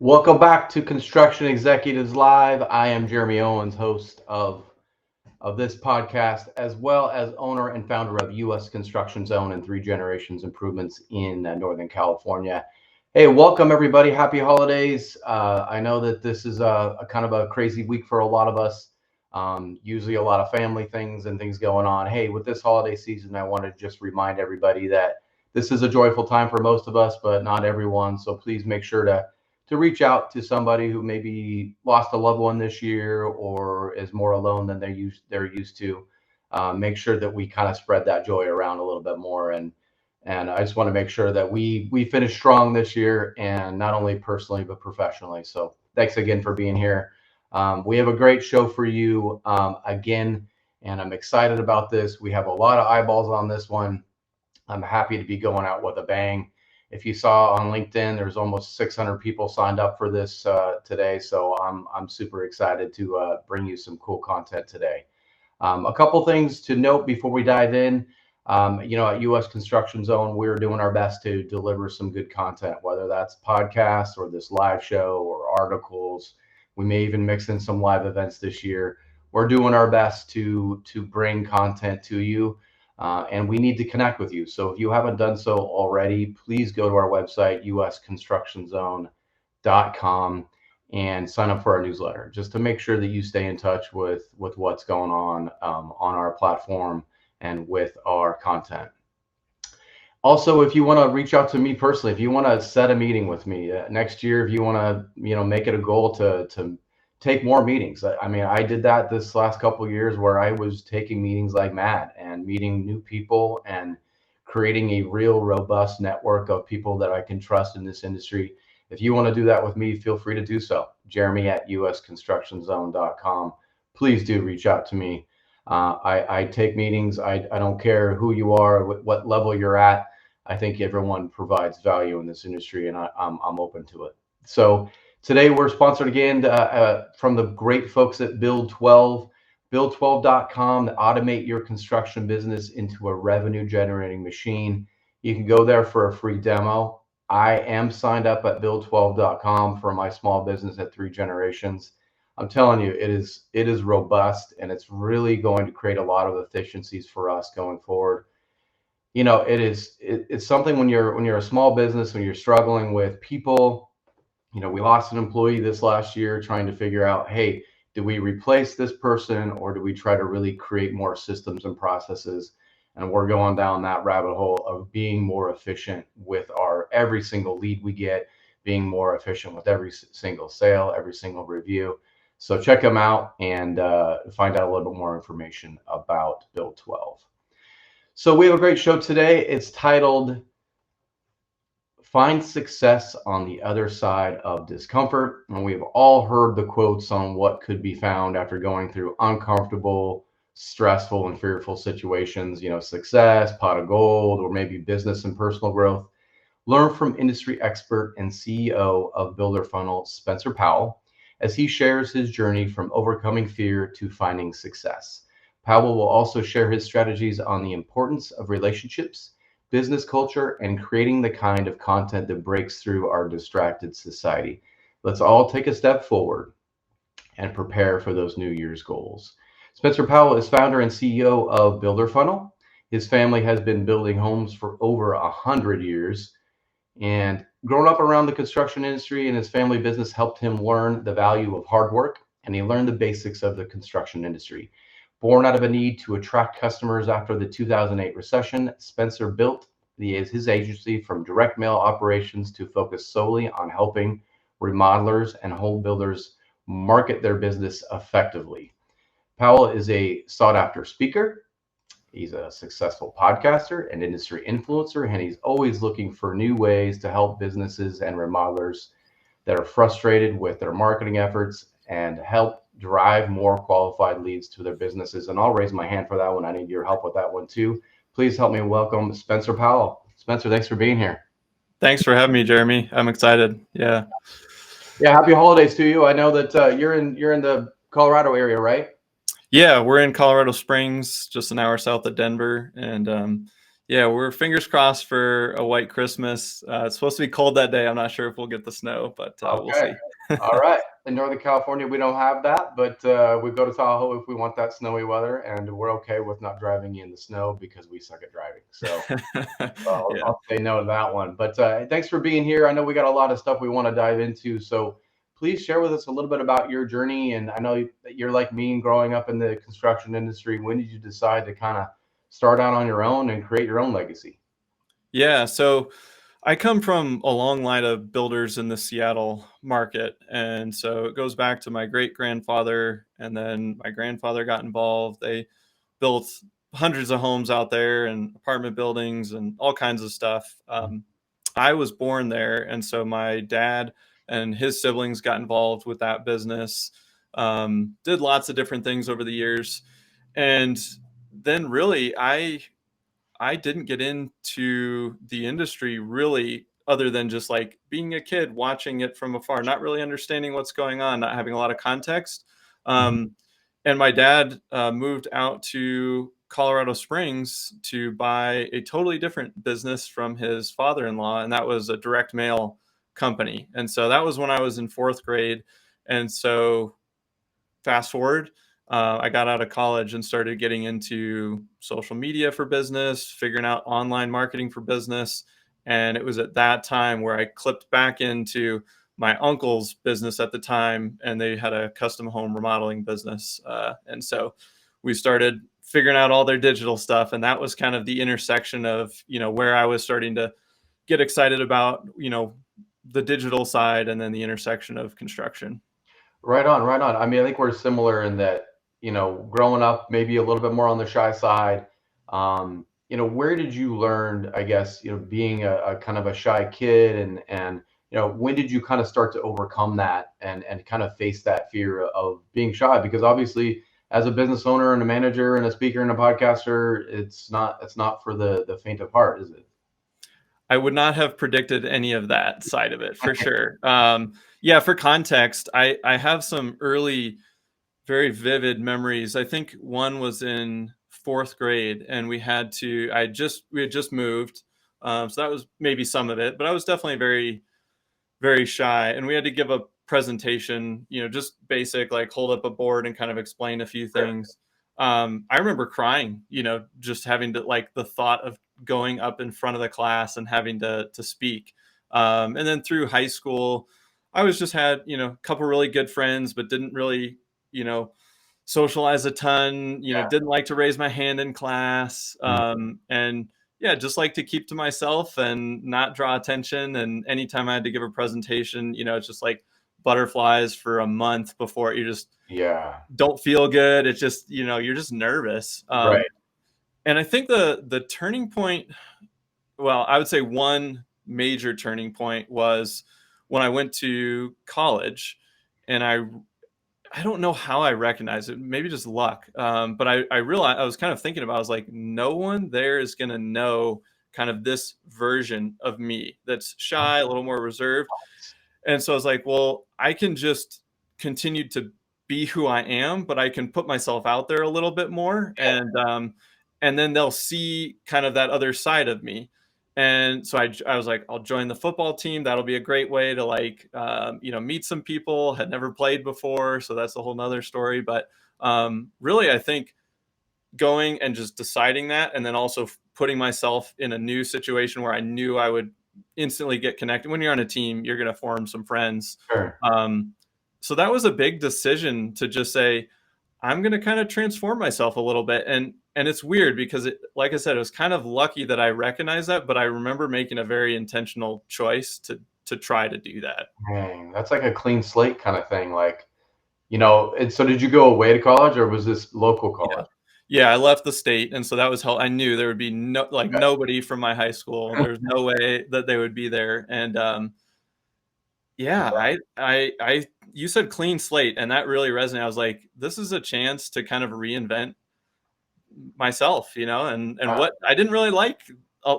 Welcome back to Construction Executives Live. I am Jeremy Owens, host of this podcast, as well as owner and founder of U.S. Construction Zone and Three Generations Improvements in Northern California. Hey, welcome everybody. Happy holidays. I know that this is a kind of a crazy week for a lot of us. Usually a lot of family things and things going on. Hey, with this holiday season, I want to just remind everybody that this is a joyful time for most of us, but not everyone. So please make sure to reach out to somebody who maybe lost a loved one this year or is more alone than they're used to. Make sure that we kind of spread that joy around a little bit more. And I just want to make sure that we finish strong this year, and not only personally but professionally. So thanks again for being here. We have a great show for you again, and I'm excited about this. We have a lot of eyeballs on this one. I'm happy to be going out with a bang. If you saw on LinkedIn, there's almost 600 people signed up for this today. So I'm super excited to bring you some cool content today. A couple things to note before we dive in. At U.S. Construction Zone, we're doing our best to deliver some good content, whether that's podcasts or this live show or articles. We may even mix in some live events this year. We're doing our best to bring content to you. And we need to connect with you. So if you haven't done so already, please go to our website, usconstructionzone.com, and sign up for our newsletter, just to make sure that you stay in touch with what's going on our platform and with our content. Also, if you want to reach out to me personally, if you want to set a meeting with me next year, if you want to, make it a goal to take more meetings. I mean, I did that this last couple of years where I was taking meetings like mad and meeting new people and creating a real robust network of people that I can trust in this industry. If you want to do that with me, feel free to do so. Jeremy at usconstructionzone.com. Please do reach out to me. I take meetings. I don't care who you are, what level you're at. I think everyone provides value in this industry, and I'm open to it. So today we're sponsored again from the great folks at Build 12, build12.com, to automate your construction business into a revenue generating machine. You can go there for a free demo. I am signed up at build12.com for my small business at Three Generations. I'm telling you, it is robust, and it's really going to create a lot of efficiencies for us going forward. It's something when you're a small business, when you're struggling with people. We lost an employee this last year trying to figure out, hey, do we replace this person or do we try to really create more systems and processes? And we're going down that rabbit hole of being more efficient with every single lead we get, being more efficient with every single sale, every single review. So check them out and find out a little bit more information about Build 12. So we have a great show today. It's titled Find Success on the Other Side of Discomfort. And we've all heard the quotes on what could be found after going through uncomfortable, stressful, and fearful situations. Success, pot of gold, or maybe business and personal growth. Learn from industry expert and CEO of Builder Funnel, Spencer Powell, as he shares his journey from overcoming fear to finding success. Powell will also share his strategies on the importance of relationships, business culture, and creating the kind of content that breaks through our distracted society. Let's all take a step forward and prepare for those New Year's goals. Spencer Powell is founder and CEO of Builder Funnel. His family has been building homes for over 100 years, and growing up around the construction industry and his family business helped him learn the value of hard work, and he learned the basics of the construction industry. Born out of a need to attract customers after the 2008 recession, Spencer built his agency from direct mail operations to focus solely on helping remodelers and home builders market their business effectively. Powell is a sought-after speaker. He's a successful podcaster and industry influencer, and he's always looking for new ways to help businesses and remodelers that are frustrated with their marketing efforts and help drive more qualified leads to their businesses. And I'll raise my hand for that one. I need your help with that one too. Please help me welcome Spencer Powell. Spencer, thanks for being here. Thanks for having me, Jeremy. I'm excited. Yeah, happy holidays to you. I know that you're in the Colorado area, right? Yeah, we're in Colorado Springs, just an hour south of Denver. And Yeah, we're fingers crossed for a white Christmas. It's supposed to be cold that day. I'm not sure if we'll get the snow, but we'll Okay. see. All right. In Northern California, we don't have that, but we go to Tahoe if we want that snowy weather, and we're okay with not driving in the snow because we suck at driving. So Yeah. I'll say no to that one. But thanks for being here. I know we got a lot of stuff we want to dive into. So please share with us a little bit about your journey. And I know that you're like me and growing up in the construction industry. When did you decide to kind of start out on your own and create your own legacy? Yeah. So I come from a long line of builders in the Seattle market. And so it goes back to my great grandfather, and then my grandfather got involved. They built hundreds of homes out there and apartment buildings and all kinds of stuff. I was born there. And so my dad and his siblings got involved with that business, did lots of different things over the years. And then really, I didn't get into the industry really other than just like being a kid watching it from afar, not really understanding what's going on, not having a lot of context. Mhm. Um, and my dad moved out to Colorado Springs to buy a totally different business from his father-in-law, and that was a direct mail company. And so that was when I was in fourth grade. And so fast forward, I got out of college and started getting into social media for business, figuring out online marketing for business. And it was at that time where I clipped back into my uncle's business at the time, and they had a custom home remodeling business. And so we started figuring out all their digital stuff. And that was kind of the intersection of, where I was starting to get excited about, the digital side and then the intersection of construction. Right on, right on. I mean, I think we're similar in that, growing up maybe a little bit more on the shy side. Where did you learn, I guess, being a kind of a shy kid and when did you kind of start to overcome that and kind of face that fear of being shy? Because obviously, as a business owner and a manager and a speaker and a podcaster, it's not for the faint of heart, is it? I would not have predicted any of that side of it for sure. Yeah, for context, I have some early, very vivid memories. I think one was in fourth grade, and we had just moved, so that was maybe some of it. But I was definitely very very shy, and we had to give a presentation, just basic, like hold up a board and kind of explain a few Sure. things. I remember crying, just having to, like, the thought of going up in front of the class and having to speak. And then through high school, I was just had, a couple really good friends, but didn't really, you know, socialize a ton, Yeah. didn't like to raise my hand in class. Mm. And yeah, just like to keep to myself and not draw attention. And anytime I had to give a presentation, it's just like butterflies for a month before. You just Yeah. don't feel good. It's just, you're just nervous. Right. And I think the turning point, well, I would say one major turning point was when I went to college, and I don't know how I recognized it. Maybe just luck. But I realized, I was kind of thinking about, I was like, no one there is going to know kind of this version of me that's shy, a little more reserved. And so I was like, well, I can just continue to be who I am, but I can put myself out there a little bit more, and then they'll see kind of that other side of me. And so I was like, I'll join the football team. That'll be a great way to, like, meet some people. Had never played before, so that's a whole nother story. But really, I think going and just deciding that, and then also putting myself in a new situation where I knew I would instantly get connected. When you're on a team, you're going to form some friends. Sure. um, so that was a big decision to just say, I'm going to kind of transform myself a little bit. And it's weird because, like I said, it was kind of lucky that I recognized that, but I remember making a very intentional choice to try to do that. Dang, that's like a clean slate kind of thing. Like, and so did you go away to college or was this local Yeah. college? Yeah, I left the state, and so that was how I knew there would be nobody from my high school. Okay. There's no way that they would be there. And yeah, I you said clean slate, and that really resonated. I was like, this is a chance to kind of reinvent myself, and Yeah. what I didn't really like, uh,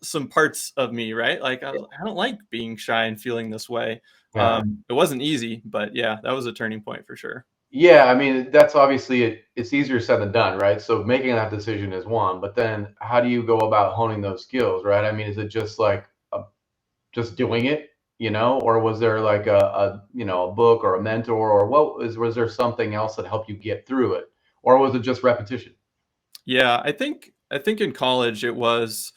some parts of me, right? Like, I don't like being shy and feeling this way. Yeah. It wasn't easy, but yeah, that was a turning point for sure. Yeah, I mean, that's obviously it's easier said than done, right? So making that decision is one, but then how do you go about honing those skills, right? I mean, is it just like just doing it, or was there like a book or a mentor, or was there something else that helped you get through it, or was it just repetition? Yeah, I think in college it was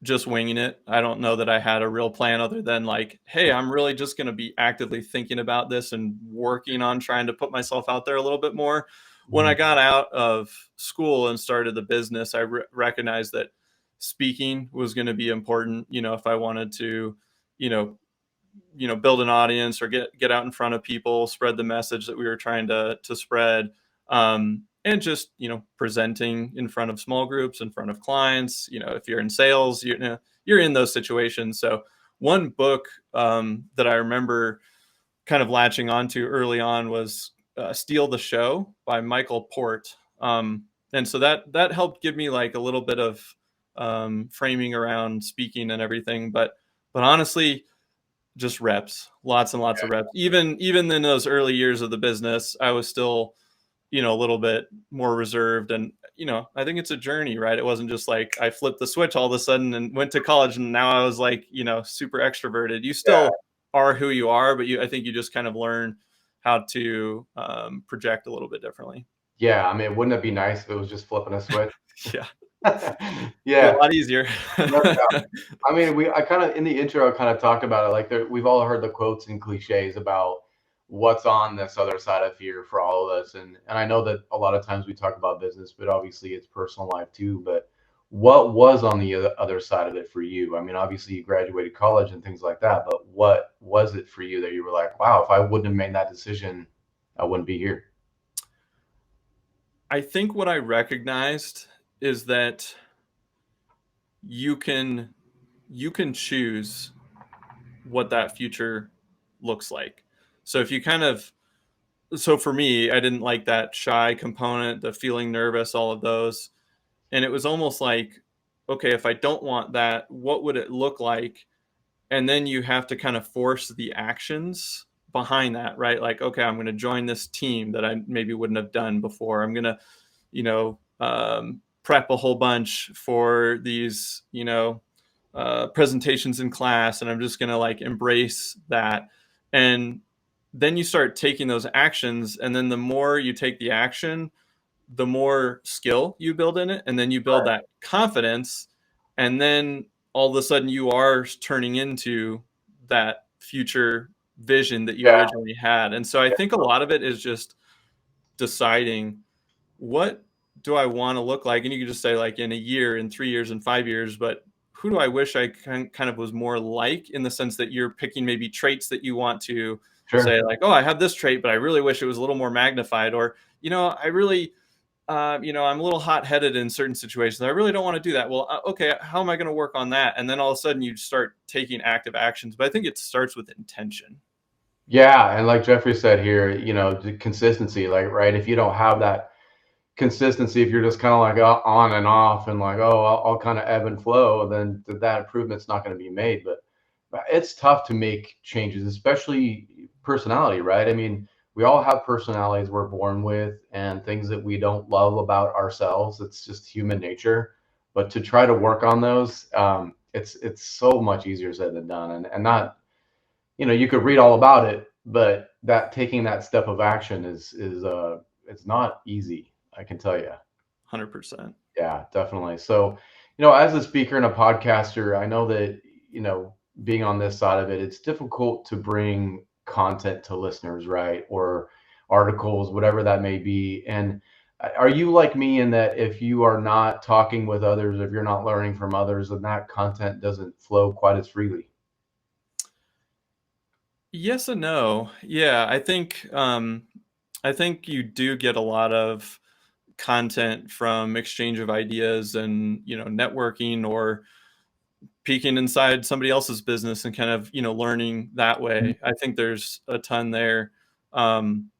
just winging it. I don't know that I had a real plan other than like, hey, I'm really just going to be actively thinking about this and working on trying to put myself out there a little bit more. When I Mhm. got out of school and started the business, I recognized that speaking was going to be important, if I wanted to, you know, build an audience or get out in front of people, spread the message that we were trying to spread, and just presenting in front of small groups, in front of clients. If you're in sales, you're in those situations. So one book that I remember kind of latching onto early on was "Steal the Show" by Michael Port. And so that helped give me like a little bit of framing around speaking and everything. But honestly, just reps, lots and lots of reps. Even in those early years of the business, I was still, a little bit more reserved. And I think it's a journey, right? It wasn't just like I flipped the switch all of a sudden and went to college, and now I was like, super extroverted. You Yeah, still are who you are, but I think you just kind of learn how to project a little bit differently. yeah. I mean, wouldn't it be nice if it was just flipping a switch? Yeah, be a Yeah, lot easier. no doubt. I mean, I kind of in the intro I kind of talked about it. Like we've all heard the quotes and cliches about what's on this other side of fear for all of us, and I know that a lot of times we talk about business, but obviously it's personal life too. But what was on the other side of it for you? I mean, obviously you graduated college and things like that, but what was it for you that you were like, wow, if I wouldn't have made that decision, I wouldn't be here. I think what I recognized is that you can you can choose what that future looks like. So if you kind of so for me, I didn't like that shy component, the feeling nervous, all of those. And it was almost like, okay, if I don't want that, what would it look like? And then you have to kind of force the actions behind that, right? Like, okay, I'm going to join this team that I maybe wouldn't have done before. I'm going to, prep a whole bunch for these, presentations in class, and I'm just going to like embrace that. And then you start taking those actions, and then the more you take the action, the more skill you build in it, and then you build Right. that confidence, and then all of a sudden you are turning into that future vision that you Yeah. originally had. And so I think a lot of it is just deciding, what do I want to look like? And you can just say like in a year, in 3 years, in 5 years, but who do I wish I kind of was more like, in the sense that you're picking maybe traits that you want to say Sure. like, oh, I have this trait, but I really wish it was a little more magnified. Or, I really, I'm a little hot headed in certain situations. I really don't want to do that. Well, okay, how am I going to work on that? And then all of a sudden you start taking active actions. But I think it starts with intention. Yeah, and like Jeffrey said here, the consistency, like, right, if you don't have that consistency, if you're just kind of like on and off and like, oh, I'll kind of ebb and flow, then that improvement's not going to be made. But it's tough to make changes, especially personality, right? I mean, we all have personalities we're born with and things that we don't love about ourselves. It's just human nature. But to try to work on those, it's so much easier said than done, and not, you could read all about it, but that taking that step of action is it's not easy, I can tell you. 100%. Yeah, definitely. So, as a speaker and a podcaster, I know that, being on this side of it, it's difficult to bring content to listeners, right? Or articles, whatever that may be. And are you like me in that if you are not talking with others, if you're not learning from others, then that content doesn't flow quite as freely? Yes and no. Yeah, I think you do get a lot of content from exchange of ideas and, networking, or peeking inside somebody else's business and kind of, learning that way. I think there's a ton there. Um,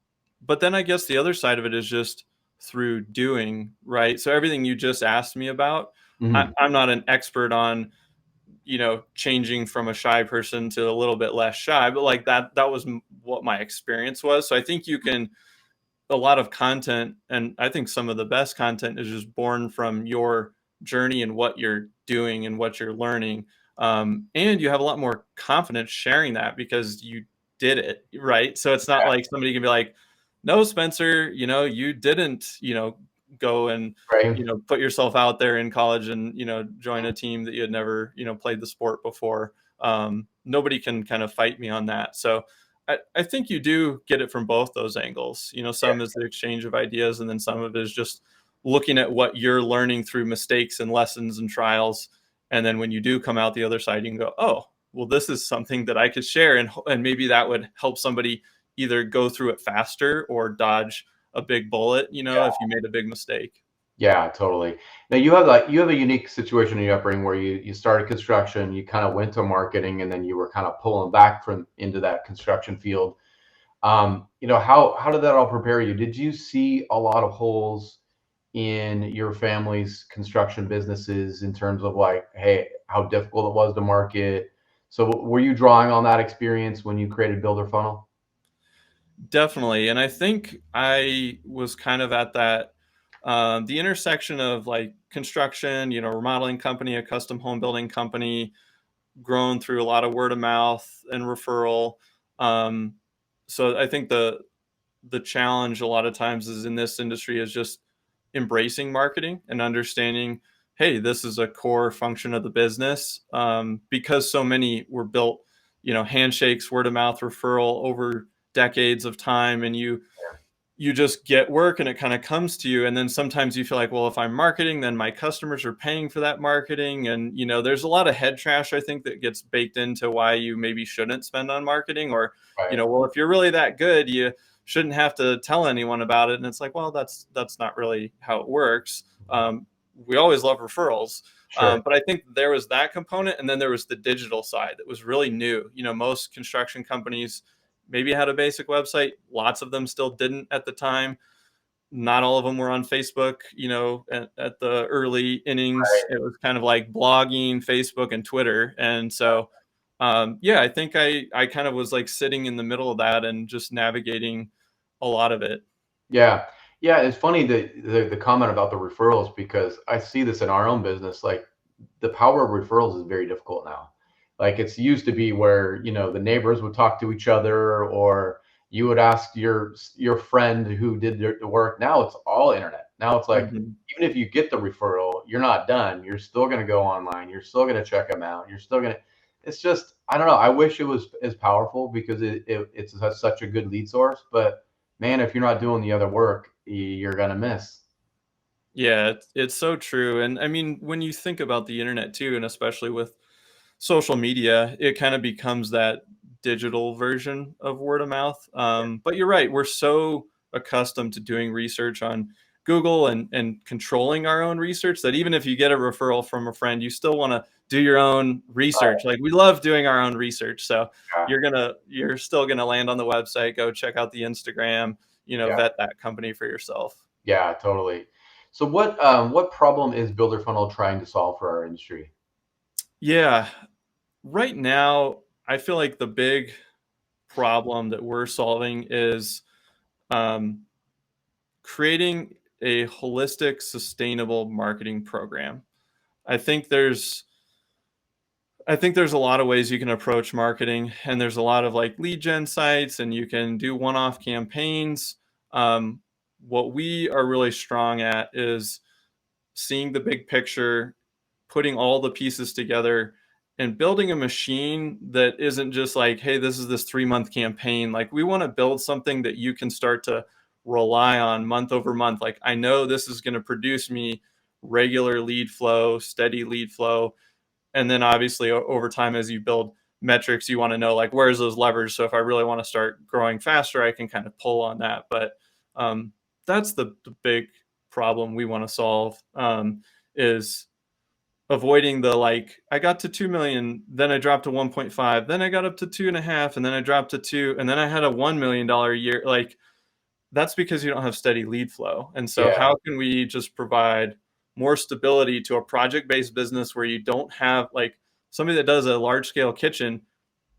but then I guess the other side of it is just through doing, right? So everything you just asked me about, Mhm. I'm not an expert on, changing from a shy person to a little bit less shy, but like that was what my experience was. So I think you can a lot of content, and I think some of the best content is just born from your journey and what you're doing and what you're learning. And you have a lot more confidence sharing that because you did it, right? So it's not like somebody can be like, no, Spencer, you didn't, go and, Right. put yourself out there in college and, join a team that you had never, played the sport before. Nobody can kind of fight me on that. So I think you do get it from both those angles. Yeah. Some is the exchange of ideas, and then some of it is just looking at what you're learning through mistakes and lessons and trials. And then when you do come out the other side, you can go, oh, well, this is something that I could share. And maybe that would help somebody either go through it faster or dodge a big bullet, if you made a big mistake. Yeah, totally. Now you have a unique situation in your upbringing where you started construction, you kind of went to marketing, and then you were kind of pulling back from into that construction field. How did that all prepare you? Did you see a lot of holes in your family's construction businesses in terms of like, hey, how difficult it was to market? So were you drawing on that experience when you created Builder Funnel? Definitely. And I think I was kind of at that the intersection of like construction, remodeling company, a custom home building company, grown through a lot of word of mouth and referral. Um, so I think the challenge a lot of times is in this industry is just embracing marketing and understanding, hey, this is a core function of the business, because so many were built, handshakes, word of mouth, referral over decades of time, and you just get work and it kind of comes to you. And then sometimes you feel like, well, if I'm marketing, then my customers are paying for that marketing. And, there's a lot of head trash, I think, that gets baked into why you maybe shouldn't spend on marketing, or, Right. well, if you're really that good, you shouldn't have to tell anyone about it. And it's like, well, that's not really how it works. We always love referrals. Sure. But I think there was that component. And then there was the digital side that was really new. Most construction companies maybe had a basic website. Lots of them still didn't at the time. Not all of them were on Facebook, at the early innings. It was kind of like blogging, Facebook, and Twitter. And so, yeah, I think I kind of was like sitting in the middle of that and just navigating a lot of it. Yeah. Yeah, it's funny that the comment about the referrals because I see this in our own business. Like the power of referrals is very difficult now. Like it's used to be where, the neighbors would talk to each other or you would ask your friend who did the work. Now it's all internet. Now it's like Mhm. even if you get the referral, you're not done. You're still going to go online. You're still going to check them out. You're still going to it's just I don't know. I wish it was as powerful because it's such a good lead source, but man, if you're not doing the other work, you're gonna miss. Yeah, it's so true. And I mean, when you think about the internet too, and especially with social media, it kind of becomes that digital version of word of mouth. But you're right, we're so accustomed to doing research on Google and controlling our own research that even if you get a referral from a friend, you still want to do your own research. Like we love doing our own research. So Yeah, you're still gonna land on the website, go check out the Instagram, yeah, vet that company for yourself. yeah, totally. So what problem is Builder Funnel trying to solve for our industry? Yeah, right now, I feel like the big problem that we're solving is um, creating a holistic, sustainable marketing program. I think there's I think there's a lot of ways you can approach marketing, and there's a lot of like lead gen sites, and you can do one-off campaigns. Um, what we are really strong at is seeing the big picture, putting all the pieces together, and building a machine that isn't just like, hey, this is this 3 month campaign. Like, we want to build something that you can start to rely on month over month. Like, I know this is going to produce me regular lead flow, steady lead flow. And then obviously, over time, as you build metrics, you want to know like, where's those levers? So if I really want to start growing faster, I can kind of pull on that. But um, that's the big problem we want to solve, is avoiding the like, I got to 2 million, then I dropped to 1.5, then I got up to 2.5, and then I dropped to 2, and then I had a $1 million a year. Like, that's because you don't have steady lead flow. And so Yeah, how can we just provide more stability to a project based business where you don't have like somebody that does a large scale kitchen?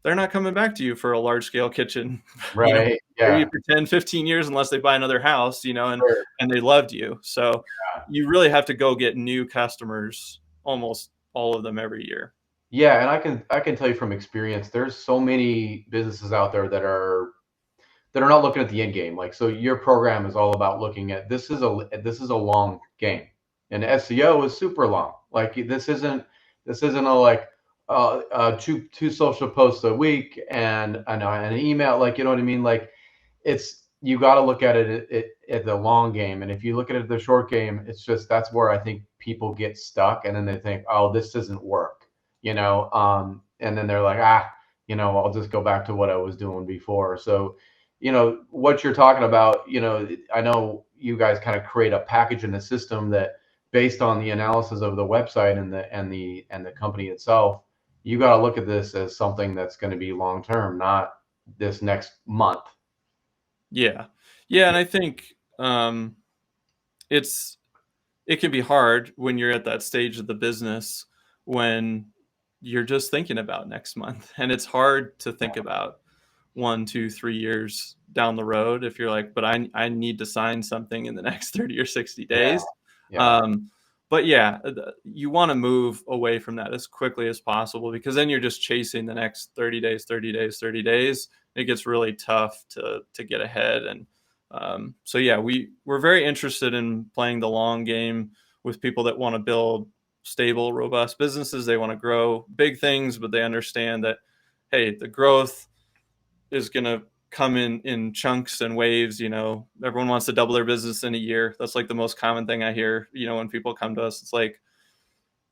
they're not coming back to you for a large scale kitchen, Right. maybe Yeah. for 10, 15 years, unless they buy another house, Sure. and they loved you. So you really have to go get new customers, almost all of them every year. Yeah, and I can tell you from experience, there's so many businesses out there that are not looking at the end game. Like, so your program is all about looking at this is a long game, and SEO is super long. Like, this isn't a like two social posts a week and an email. Like, you know what I mean? Like, it's you got to look at it at the long game, and if you look at it at the short game, it's just that's where I think people get stuck, and then they think, oh, this doesn't work, and then they're like, I'll just go back to what I was doing before. So, what you're talking about, I know you guys kind of create a package in the system that, based on the analysis of the website and the company itself, you got to look at this as something that's going to be long term, not this next month. Yeah. Yeah. And I think it's, it can be hard when you're at that stage of the business when you're just thinking about next month. And it's hard to think about 1, 2, 3 years down the road if you're like, but I need to sign something in the next 30 or 60 Yeah, days. yeah, Um, but yeah, you want to move away from that as quickly as possible, because then you're just chasing the next 30 days, 30 days, 30 days. It gets really tough to get ahead. And so yeah, we're very interested in playing the long game with people that want to build stable, robust businesses. They want to grow big things, but they understand that, hey, the growth is going to come in chunks and waves. Everyone wants to double their business in a year. That's like the most common thing I hear, when people come to us. It's like,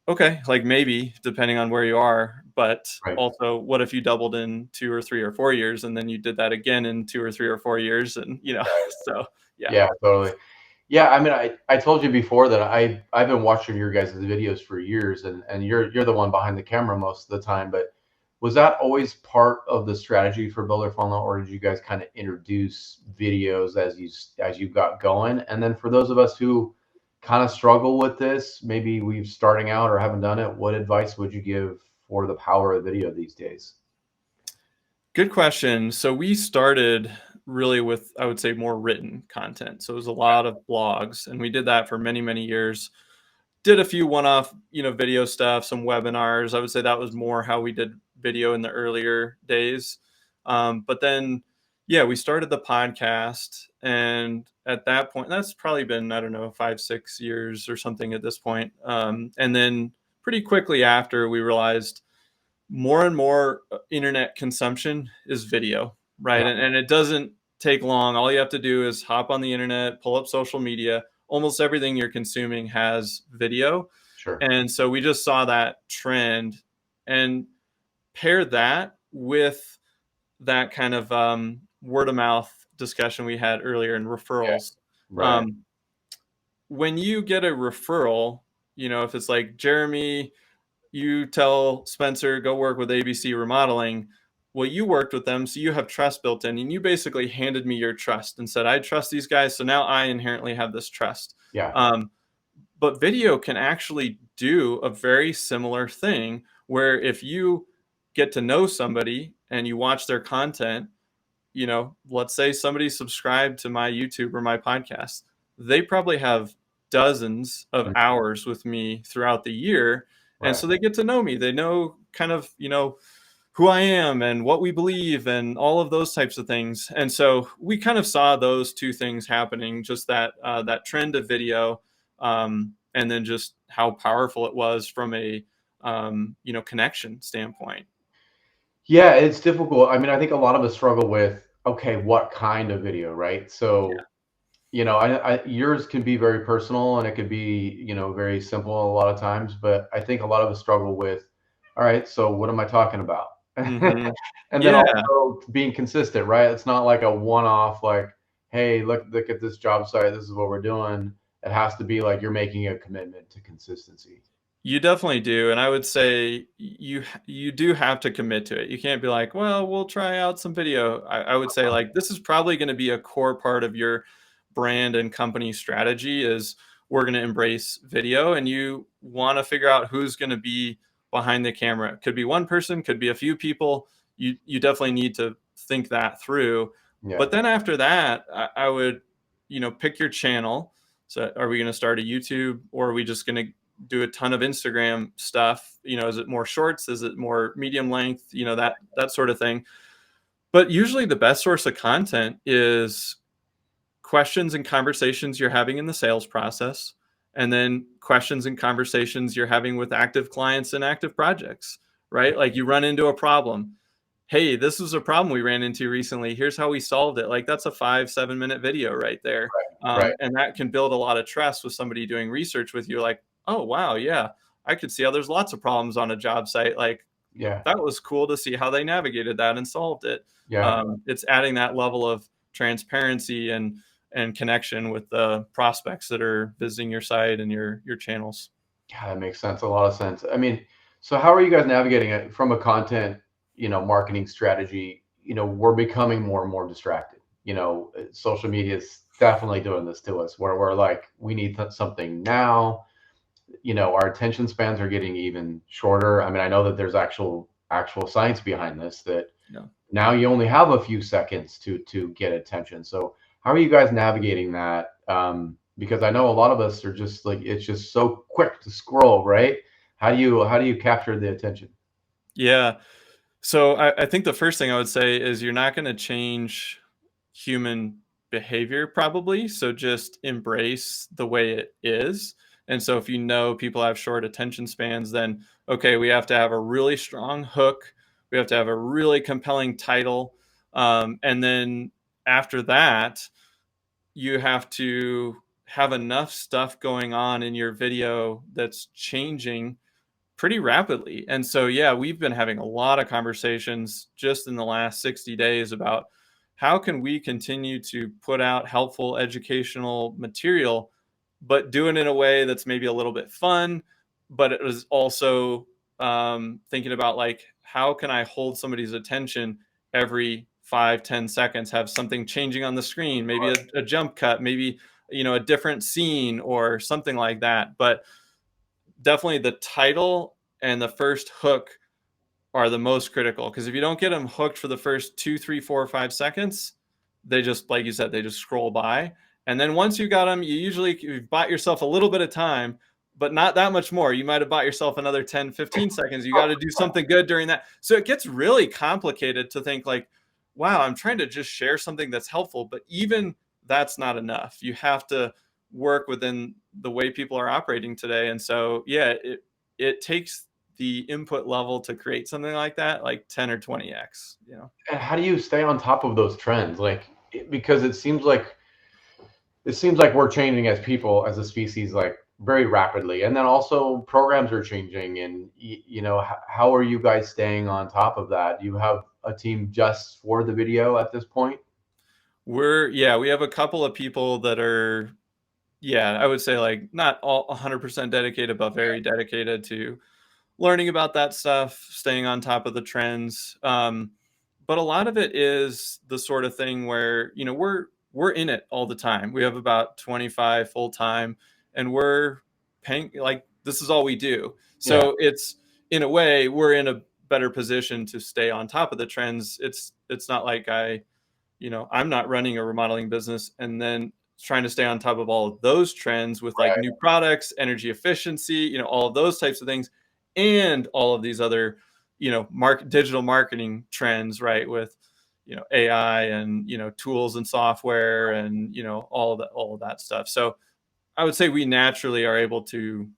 okay, like maybe depending on where you are, but right. also what if you doubled in 2 or 3 or 4 years, and then you did that again in 2 or 3 or 4 years, and so yeah. Yeah, totally. Yeah, I mean, I told you before that I've been watching your guys' videos for years, and you're the one behind the camera most of the time. But was that always part of the strategy for Builder Funnel, or did you guys kind of introduce videos as you got going? And then for those of us who kind of struggle with this, maybe we've starting out or haven't done it, what advice would you give for the power of video these days? Good question. So we started really with, I would say, more written content. So it was a lot of blogs, and we did that for many, many years. Did a few one-off, video stuff, some webinars. I would say that was more how we did video in the earlier days. But then, yeah, we started the podcast, and at that point, that's probably been, I don't know, 5, 6 years or something at this point. And then pretty quickly after, we realized more and more internet consumption is video, Yeah, right? And it doesn't take long. All you have to do is hop on the internet, pull up social media. Almost everything you're consuming has video. sure. And so we just saw that trend, and pair that with that kind of word of mouth discussion we had earlier in Yeah, referrals. right. Um, when you get a referral, if it's like, Jeremy, you tell Spencer, go work with ABC Remodeling. Well, you worked with them, so you have trust built in, and you basically handed me your trust and said, I trust these guys, so now I inherently have this trust. Yeah, Um, but video can actually do a very similar thing, where if you get to know somebody and you watch their content, let's say somebody subscribed to my YouTube or my podcast, they probably have dozens of mm, hours with me throughout the year. And right. so they get to know me. They know kind of, who I am and what we believe and all of those types of things. And so we kind of saw those two things happening, just that trend of video, and then just how powerful it was from a connection standpoint. Yeah, it's difficult. I mean, I think a lot of us struggle with, okay, what kind of video, right? So, yours can be very personal and it could be, very simple a lot of times, but I think a lot of us struggle with, all right, so what am I talking about? Hmm. And then Yeah. also being consistent, right? It's not like a one-off, like, hey, look at this job site, this is what we're doing. It has to be like you're making a commitment to consistency. You definitely do, and I would say you do have to commit to it. You can't be like, "Well, we'll try out some video." I would say, like, this is probably gonna be a core part of your brand and company strategy. Is we're gonna embrace video, and you wanna figure out who's gonna be behind the camera. Could be one person, could be a few people. you definitely need to think that through. Yeah. But then after that, I would, pick your channel. So are we going to start a YouTube, or are we just going to do a ton of Instagram stuff? Is it more shorts? Is it more medium length? That sort of thing. But usually the best source of content is questions and conversations you're having in the sales process, and then questions and conversations you're having with active clients and active projects, right? Like you run into a problem. Hey, this was a problem we ran into recently. Here's how we solved it. Like that's a 5-7 minute video right there. Right. And that can build a lot of trust with somebody doing research with you. Like, oh, wow, yeah, I could see how there's lots of problems on a job site. Like Yeah. that was cool to see how they navigated that and solved it. Yeah. It's adding that level of transparency and connection with the prospects that are visiting your site and your channels. Yeah, that makes sense. A lot of sense. I mean, so how are you guys navigating it from a content, marketing strategy? We're becoming more and more distracted. Social media is definitely doing this to us where we're like, we need something now. Our attention spans are getting even shorter. I mean, I know that there's actual science behind this that Yeah. now you only have a few seconds to get attention. So how are you guys navigating that? Because I know a lot of us are just like it's just so quick to scroll, right? How do you capture the attention? Yeah. So I think the first thing I would say is you're not going to change human behavior probably. So just embrace the way it is. And so if people have short attention spans, then okay, we have to have a really strong hook. We have to have a really compelling title. And then after that, you have to have enough stuff going on in your video that's changing pretty rapidly. And so, yeah, we've been having a lot of conversations just in the last 60 days about how can we continue to put out helpful educational material, but do it in a way that's maybe a little bit fun, but it was also thinking about like, how can I hold somebody's attention every 5-10 seconds, have something changing on the screen, maybe a jump cut, maybe, a different scene or something like that. But definitely the title and the first hook are the most critical, because if you don't get them hooked for the first 2, 3, 4, 5 seconds, they just, like you said, they just scroll by. And then once you got them, you've bought yourself a little bit of time, but not that much more. You might have bought yourself another 10-15 seconds. You got to do something good during that. So it gets really complicated to think like, wow, I'm trying to just share something that's helpful, but even that's not enough. You have to work within the way people are operating today. And so, yeah, it takes the input level to create something like that, like 10 or 20x. And how do you stay on top of those trends? Because it seems like we're changing as people, as a species, like very rapidly, and then also programs are changing. And how are you guys staying on top of that? Do you have a team just for the video at this point? We have a couple of people that are, yeah, I would say like not all 100% dedicated, but very dedicated to learning about that stuff, staying on top of the trends. But a lot of it is the sort of thing where we're in it all the time. We have about 25 full time, and we're paying, like, this is all we do. Yeah. So it's, in a way, we're in a better position to stay on top of the trends. It's not like I'm not running a remodeling business and then trying to stay on top of all of those trends with like Right. new products, energy efficiency, all of those types of things, and all of these other, digital marketing trends, right? With, AI and, tools and software and, all of that stuff. So I would say we naturally are able to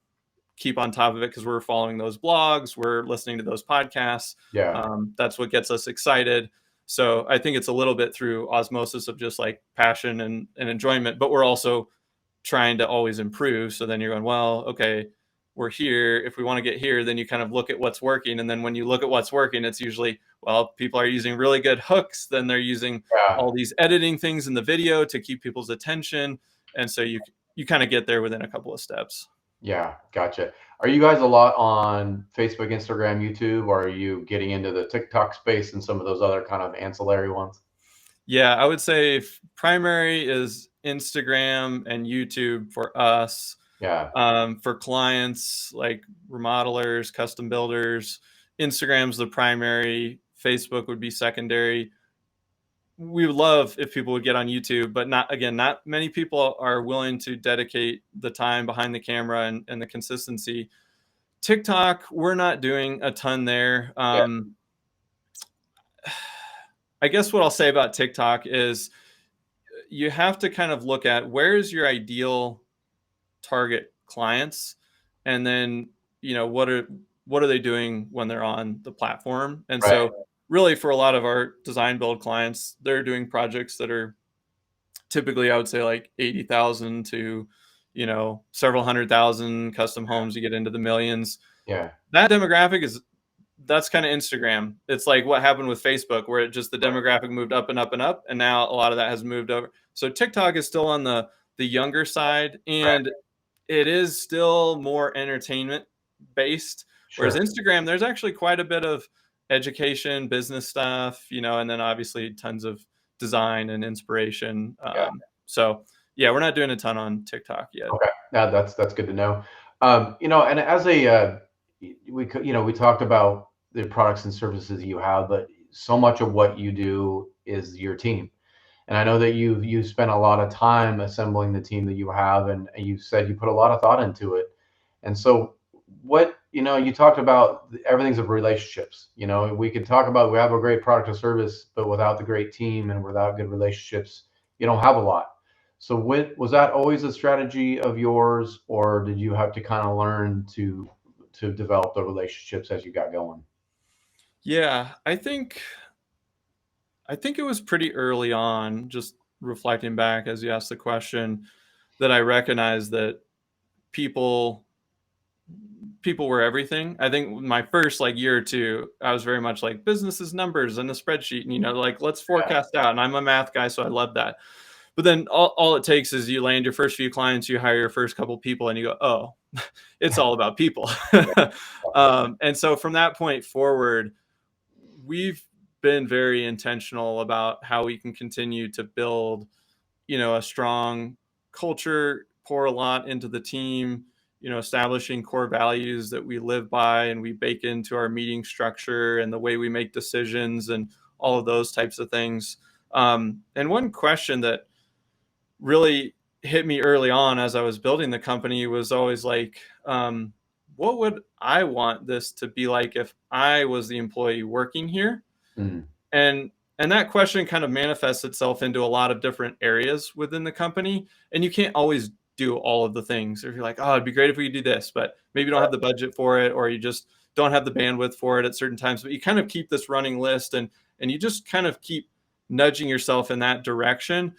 keep on top of it because we're following those blogs, we're listening to those podcasts. Yeah. That's what gets us excited. So I think it's a little bit through osmosis of just like passion and enjoyment, but we're also trying to always improve. So then you're going, well, okay, we're here. If we want to get here, then you kind of look at what's working. And then when you look at what's working, it's usually, well, people are using really good hooks. Then they're using Yeah. all these editing things in the video to keep people's attention. And so you kind of get there within a couple of steps. Yeah, gotcha. Are you guys a lot on Facebook, Instagram, YouTube, or are you getting into the TikTok space and some of those other kind of ancillary ones? Yeah, I would say primary is Instagram and YouTube for us. Yeah. For clients like remodelers, custom builders, Instagram's the primary. Facebook would be secondary. We would love if people would get on YouTube, but not many people are willing to dedicate the time behind the camera and the consistency. TikTok, we're not doing a ton there. Yeah, I guess what I'll say about TikTok is you have to kind of look at where's your ideal target clients, and then what are they doing when they're on the platform. And right. so really for a lot of our design build clients, they're doing projects that are typically, I would say, like 80,000 to several hundred thousand. Custom homes, you get into the millions. Yeah, That demographic is that's kind of Instagram. It's like what happened with Facebook, where it just the demographic moved up and up and up, and now a lot of that has moved over. So TikTok is still on the younger side, right. and it is still more entertainment based. Whereas Sure. Instagram, there's actually quite a bit of education, business stuff, and then obviously tons of design and inspiration. Yeah. So yeah, we're not doing a ton on TikTok yet. Okay. Yeah, that's good to know. And as we talked about the products and services you have, but so much of what you do is your team. And I know that you spent a lot of time assembling the team that you have, and you said you put a lot of thought into it. And so, you talked about everything's of relationships. We could talk about we have a great product or service, but without the great team and without good relationships, you don't have a lot. So, was that always a strategy of yours, or did you have to kind of learn to develop the relationships as you got going? Yeah, I think it was pretty early on, just reflecting back as you asked the question, that I recognized that people people were everything. I think my first like year or two, I was very much like business is numbers and a spreadsheet, and like let's Yeah, forecast out. And I'm a math guy, so I love that. But then all it takes is you land your first few clients, you hire your first couple people, and you go, oh, it's all about people. And so from that point forward, we've been very intentional about how we can continue to build a strong culture, pour a lot into the team, establishing core values that we live by and we bake into our meeting structure and the way we make decisions and all of those types of things. And one question that really hit me early on as I was building the company was always like, what would I want this to be like if I was the employee working here? mm, And that question kind of manifests itself into a lot of different areas within the company, and you can't always do all of the things. If you're like, oh, it'd be great if we could do this, but maybe you don't have the budget for it, or you just don't have the bandwidth for it at certain times. But you kind of keep this running list, and you just kind of keep nudging yourself in that direction.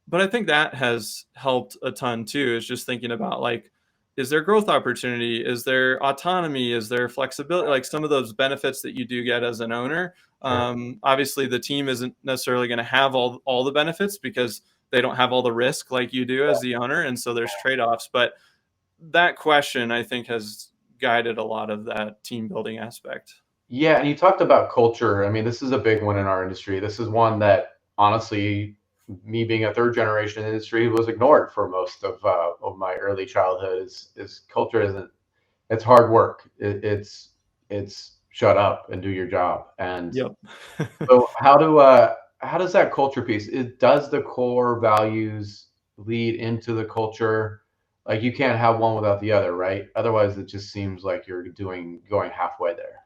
But I think that has helped a ton too, is just thinking about like, is there growth opportunity? Is there autonomy? Is there flexibility? Like some of those benefits that you do get as an owner. sure. Obviously, the team isn't necessarily going to have all the benefits because they don't have all the risk like you do as the owner. And so there's trade offs. But that question, I think, has guided a lot of that team building aspect. Yeah, and you talked about culture. I mean, this is a big one in our industry. This is one that honestly, me being a third generation in the industry, was ignored for most of my early childhood. Is culture isn't it's hard work. It's shut up and do your job. And Yep. so how does that culture piece? Does the core values lead into the culture? Like you can't have one without the other, right? Otherwise, it just seems like you're going halfway there.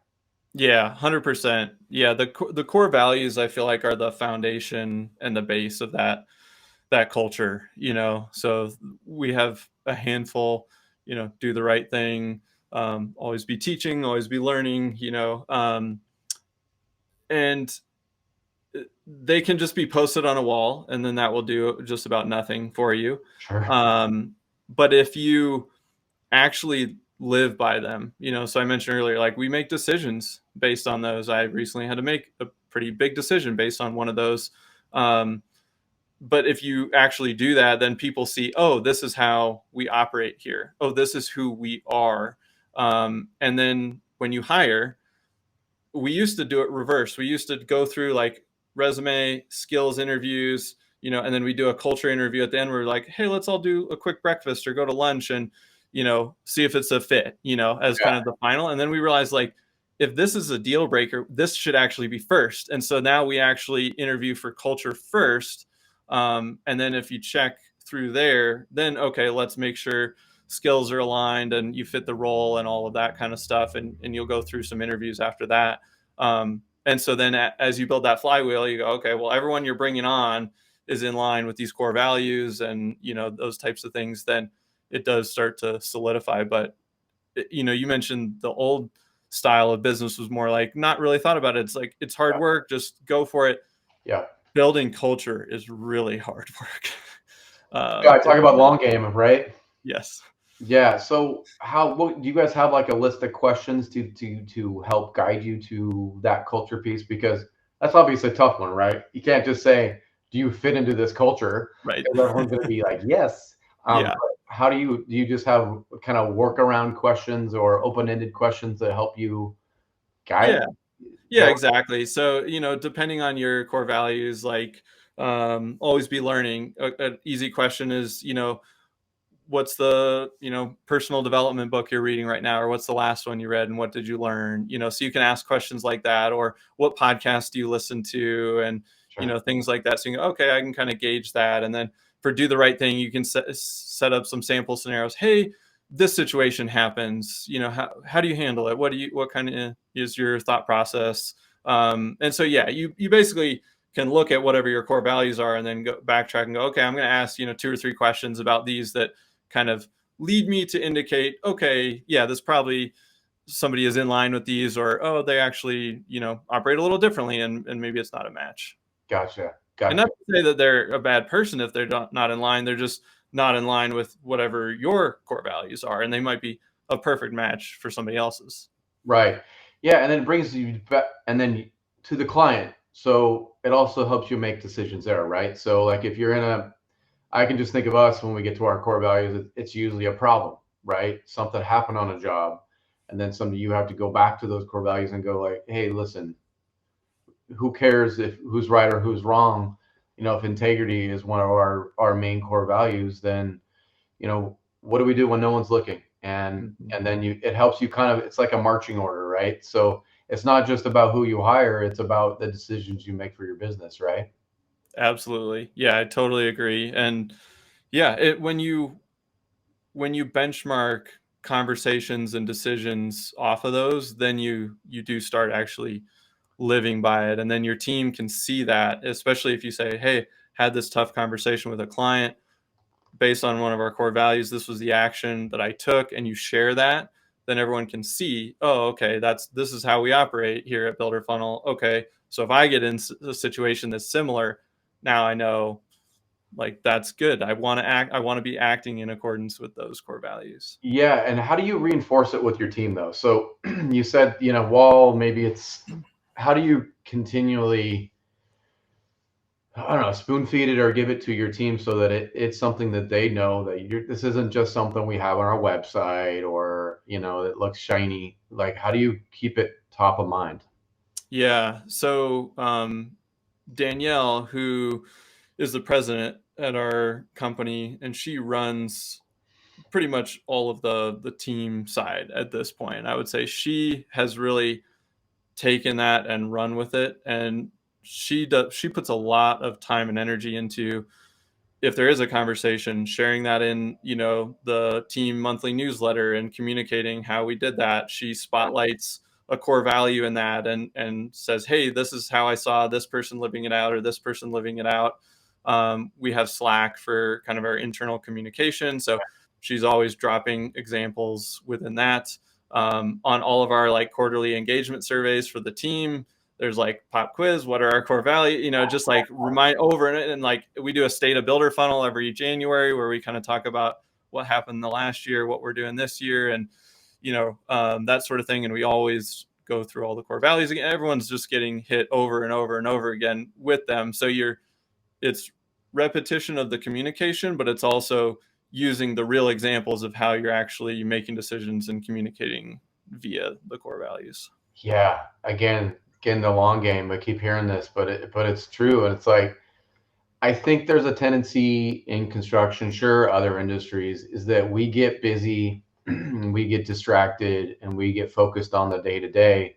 Yeah, 100%. Yeah, the core values I feel like are the foundation and the base of that culture, So we have a handful, do the right thing, always be teaching, always be learning, and they can just be posted on a wall, and then that will do just about nothing for you. Sure. But if you actually live by them, so I mentioned earlier, like we make decisions based on those. I recently had to make a pretty big decision based on one of those. Um, but if you actually do that, then people see, oh, this is how we operate here. Oh, this is who we are. And then when you hire, we used to do it reverse. We used to go through like resume, skills interviews, and then we do a culture interview at the end. We're like, hey, let's all do a quick breakfast or go to lunch and, see if it's a fit, as Yeah. kind of the final. And then we realized like, if this is a deal breaker, this should actually be first. And so now we actually interview for culture first. And then if you check through there, then okay, let's make sure skills are aligned and you fit the role and all of that kind of stuff. And you'll go through some interviews after that. And so then as you build that flywheel, you go, okay, well, everyone you're bringing on is in line with these core values and, those types of things, then it does start to solidify. But, you mentioned the old style of business was more like not really thought about it. It's like, it's hard work, just go for it. Yeah. Building culture is really hard work. Yeah, I talk about long game, right? Yes. Yeah. So what do you guys have, like a list of questions to help guide you to that culture piece? Because that's obviously a tough one, right? You can't just say, do you fit into this culture? Right. Because everyone's going to be like, yes. Yeah. But how do you just have kind of workaround questions or open-ended questions that help you guide? Yeah, exactly. So, depending on your core values, like always be learning. An easy question is, what's the personal development book you're reading right now, or what's the last one you read and what did you learn, so you can ask questions like that, or what podcast do you listen to, and Sure. things like that, so you go, okay, I can kind of gauge that. And then for do the right thing, you can set up some sample scenarios. Hey, this situation happens, how do you handle it, what kind of is your thought process, and so yeah, you basically can look at whatever your core values are and then go backtrack and go, okay, I'm going to ask 2 or 3 questions about these that kind of lead me to indicate, okay, yeah, this probably somebody is in line with these, or oh, they actually operate a little differently, and maybe it's not a match. Gotcha. And Gotcha. not to say that they're a bad person if they're not in line. They're just not in line with whatever your core values are, and they might be a perfect match for somebody else's. Right. Yeah, and then it brings you back, and then to the client. So it also helps you make decisions there, right? So like if you're in I can just think of us when we get to our core values, it's usually a problem, right? Something happened on a job, and then something you have to go back to those core values and go like, hey, listen, who cares if who's right or who's wrong? If integrity is one of our main core values, then what do we do when no one's looking? and Mhm. and then it helps you kind of, it's like a marching order, right? So it's not just about who you hire, it's about the decisions you make for your business, right? Absolutely. Yeah, I totally agree. And yeah, when you benchmark conversations and decisions off of those, then you do start actually living by it, and then your team can see that, especially if you say, hey, had this tough conversation with a client based on one of our core values, this was the action that I took, and you share that, then everyone can see, oh, okay, this is how we operate here at Builder Funnel. Okay, so if I get in a situation that's similar, now I know, like, that's good. I want to be acting in accordance with those core values. Yeah, and how do you reinforce it with your team though? So you said, wall, maybe it's, how do you continually, I don't know, spoon feed it or give it to your team so that it's something that they know that this isn't just something we have on our website, or it looks shiny. Like, how do you keep it top of mind? Yeah. So Danielle, who is the president at our company, and she runs pretty much all of the team side at this point. I would say she has really taken that and run with it, and she puts a lot of time and energy into, if there is a conversation, sharing that in the team monthly newsletter and communicating how we did that. She spotlights a core value in that, and says, hey, this is how I saw this person living it out, or this person living it out. We have Slack for kind of our internal communication, so she's always dropping examples within that. On all of our like quarterly engagement surveys for the team, there's like pop quiz, what are our core values, just like remind over and like we do a state of builder funnel every January where we kind of talk about what happened the last year, what we're doing this year, and that sort of thing. And we always go through all the core values again. Everyone's just getting hit over and over and over again with them, so it's repetition of the communication, but it's also using the real examples of how you're actually making decisions and communicating via the core values. Yeah, again, the long game. I keep hearing this, but it's true, and it's like, I think there's a tendency in construction, sure, other industries, is that we get busy, we get distracted, and we get focused on the day to day.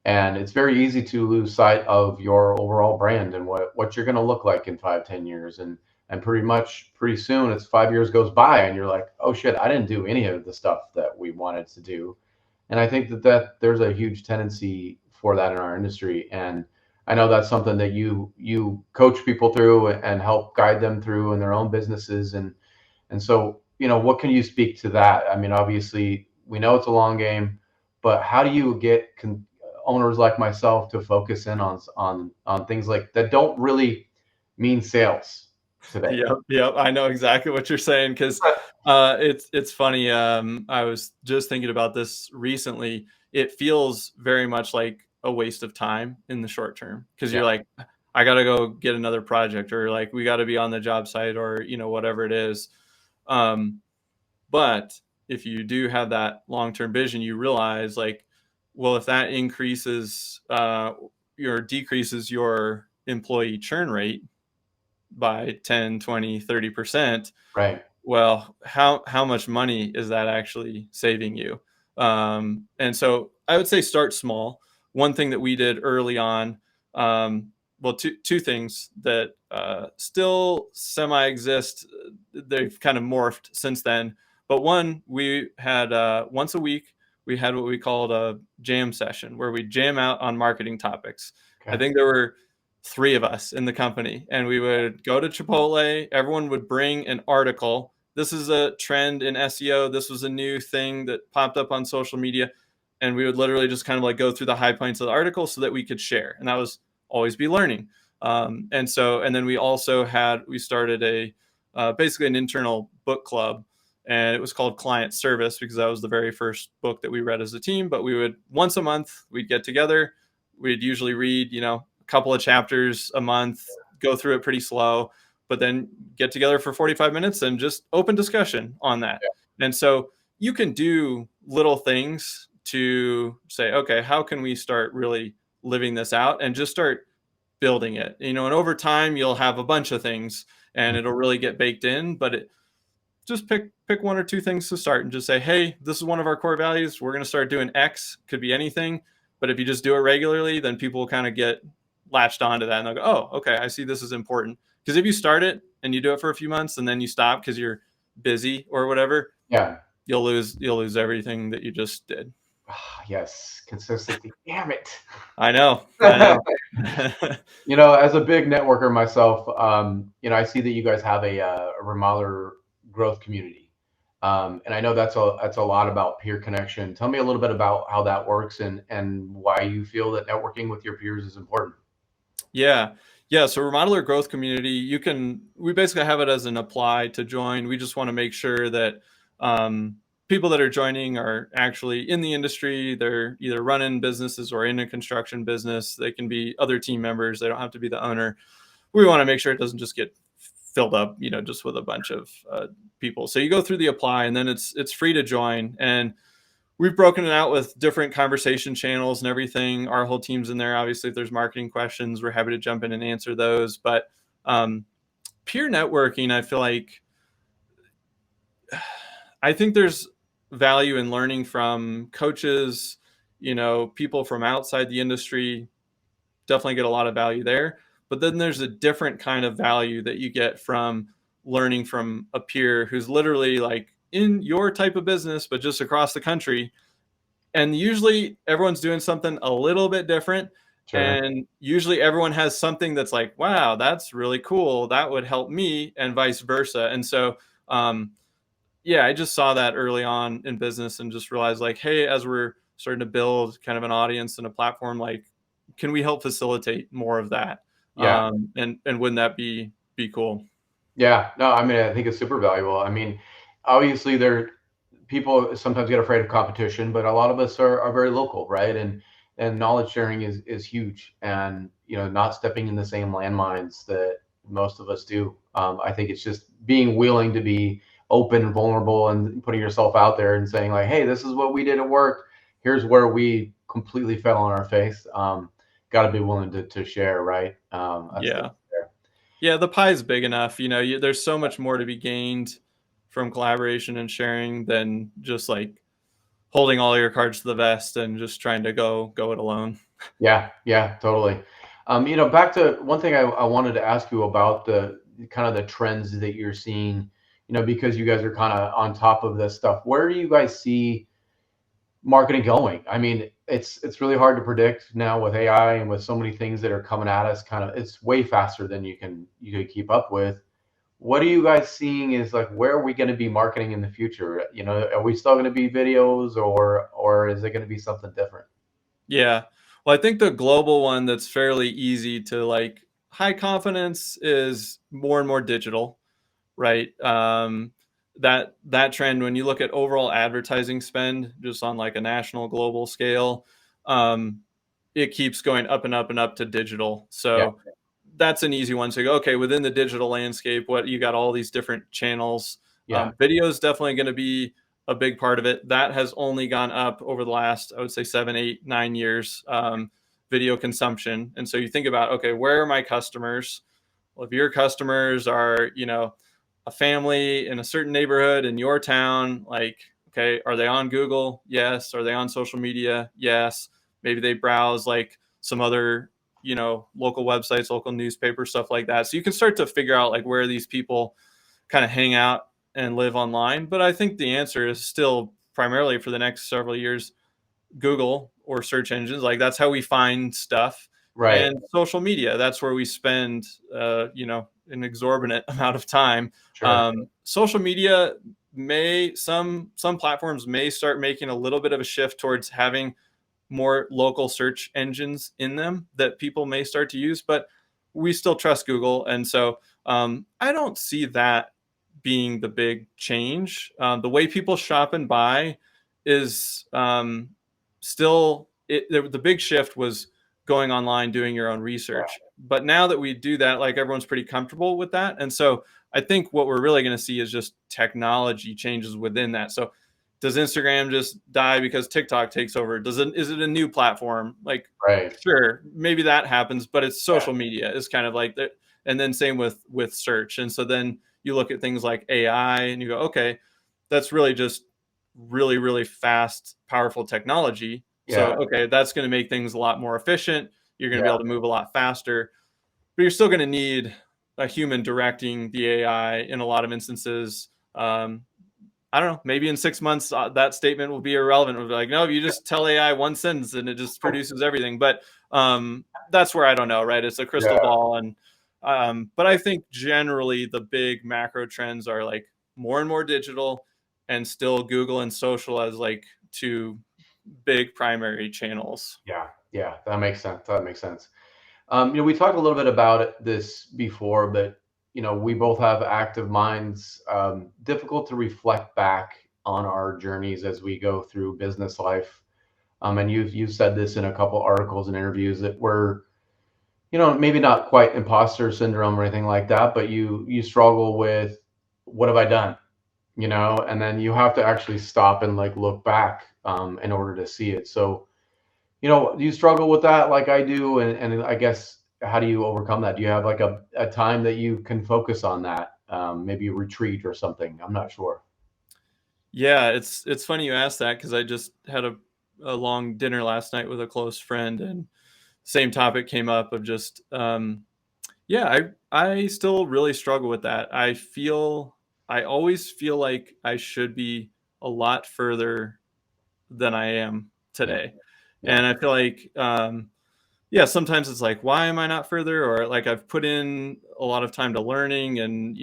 And it's very easy to lose sight of your overall brand and what you're going to look like in 5, 10 years. And pretty much pretty soon it's 5 years goes by and you're like, oh shit, I didn't do any of the stuff that we wanted to do. And I think that there's a huge tendency for that in our industry. And I know that's something that you coach people through and help guide them through in their own businesses. And so, what can you speak to that? I mean, obviously, we know it's a long game, but how do you get owners like myself to focus in on things like that don't really mean sales today? Yep, yep. I know exactly what you're saying because it's funny. I was just thinking about this recently. It feels very much like a waste of time in the short term because Yeah, you're like, I got to go get another project, or like we got to be on the job site, or whatever it is. Um, but if you do have that long term vision, you realize like, well, if that increases or decreases your employee churn rate by 10, 20, 30%, right. well, how much money is that actually saving you? And so I would say start small. One thing that we did early on, well, two things that still semi exist. They've kind of morphed since then. But one, we had once a week, we had what we called a jam session where we jam out on marketing topics. I Okay. think there were three of us in the company, and we would go to Chipotle. Everyone would bring an article. This is a trend in SEO. This was a new thing that popped up on social media. And we would literally just kind of like go through the high points of the article so that we could share. And that was always be learning. And then we started basically an internal book club, and it was called Client Service because that was the very first book that we read as a team. But we would once a month, we'd get together. We'd usually read, a couple of chapters a month, go through it pretty slow, but then get together for 45 minutes and just open discussion on that. And so you can do little things to say, okay, how can we start really living this out and just start building it? And over time you'll have a bunch of things and it'll really get baked in, but just pick one or two things to start and just say, hey, this is one of our core values. We're going to start doing X. Could be anything. But if you just do it regularly, then people will kind of get latched onto that and they'll go, oh, okay, I see this is important. Because if you start it and you do it for a few months and then you stop because you're busy or whatever, Yeah. you'll lose everything that you just did. Yes, consistency. Damn it. I know. I know. As a big networker myself, I see that you guys have a remodeler growth community, and I know that's a lot about peer connection. Tell me a little bit about how that works and why you feel that networking with your peers is important. Yeah. Yeah. So Remodeler Growth Community, we basically have it as an apply to join. We just want to make sure that people that are joining are actually in the industry. They're either running businesses or in a construction business. They can be other team members. They don't have to be the owner. We want to make sure it doesn't just get filled up, just with a bunch of people. So you go through the apply and then it's free to join. And we've broken it out with different conversation channels and everything. Our whole team's in there. Obviously, if there's marketing questions, we're happy to jump in and answer those. But peer networking, I think there's value in learning from coaches, people from outside the industry. Definitely get a lot of value there. But then there's a different kind of value that you get from learning from a peer who's literally like in your type of business, but just across the country. And usually everyone's doing something a little bit different. Sure. And usually everyone has something that's like, wow, that's really cool. That would help me, and vice versa. And so, yeah, I just saw that early on in business and just realized like, hey, as we're starting to build kind of an audience and a platform, like, can we help facilitate more of that? Yeah. And wouldn't that be cool? Yeah. No, I mean, I think it's super valuable. I mean, obviously people sometimes get afraid of competition, but a lot of us are very local, right? And knowledge sharing is huge, and not stepping in the same landmines that most of us do. I think it's just being willing to be open and vulnerable and putting yourself out there and saying like, hey, this is what we did at work. Here's where we completely fell on our face. Got to be willing to share, right? That's Yeah. Yeah, the pie is big enough. There's so much more to be gained from collaboration and sharing than just like holding all your cards to the vest and just trying to go it alone. Yeah, yeah, totally. Back to one thing I wanted to ask you about the kind of the trends that you're seeing, because you guys are kind of on top of this stuff. Where do you guys see marketing going? I mean, it's really hard to predict now with AI and with so many things that are coming at us. Kind of, it's way faster than you could keep up with. What are you guys seeing is like where are we going to be marketing in the future? Are we still going to be videos or is it going to be something different? Yeah. Well, I think the global one that's fairly easy to like high confidence is more and more digital, right? That trend, when you look at overall advertising spend, just on like a national global scale, um, it keeps going up and up and up to digital. Yeah, So that's an easy one to go, okay, within the digital landscape, what you got all these different channels. yeah, Video is definitely going to be a big part of it. That has only gone up over the last, I would say, 7, 8, 9 years, video consumption. And so you think about, okay, where are my customers? Well, if your customers are, a family in a certain neighborhood in your town, like, okay, are they on Google? Yes. Are they on social media? Yes. Maybe they browse like some other, local websites, local newspapers, stuff like that. So you can start to figure out like where these people kind of hang out and live online. But I think the answer is still primarily for the next several years Google or search engines. Like that's how we find stuff. right, And social media, that's where we spend, an exorbitant amount of time. sure, Social media some platforms may start making a little bit of a shift towards having more local search engines in them that people may start to use, but we still trust Google. And so I don't see that being the big change. The way people shop and buy is still the big shift was going online, doing your own research. But now that we do that, like everyone's pretty comfortable with that. And so I think what we're really going to see is just technology changes within that. So does Instagram just die because TikTok takes over? Is it a new platform? Like, right, sure, maybe that happens, but it's yeah, social media is kind of like that. And then same with search. And so then you look at things like AI and you go, okay, that's really just really, really fast, powerful technology. So, yeah, okay, that's going to make things a lot more efficient. You're going to be yeah, able to move a lot faster, but you're still going to need a human directing the AI in a lot of instances. I don't know. Maybe in 6 months, that statement will be irrelevant. We'll be like, no, you just tell AI one sentence and it just produces everything. But that's where I don't know, right? It's a crystal yeah, ball, and but I think generally the big macro trends are like more and more digital, and still Google and social as like two big primary channels. yeah, yeah. That makes sense. That makes sense. We talked a little bit about this before, but we both have active minds. Difficult to reflect back on our journeys as we go through business life. And you've said this in a couple articles and interviews that we're, maybe not quite imposter syndrome or anything like that, but you struggle with what have I done? And then you have to actually stop and like look back in order to see it. So, do you struggle with that like I do? And I guess how do you overcome that? Do you have like a time that you can focus on that? Maybe a retreat or something. I'm not sure. Yeah, it's funny you asked that because I just had a long dinner last night with a close friend, and same topic came up of just yeah, I still really struggle with that. I always feel like I should be a lot further than I am Yeah, today. yeah, And I feel like yeah, sometimes it's like, why am I not further? Or like I've put in a lot of time to learning and,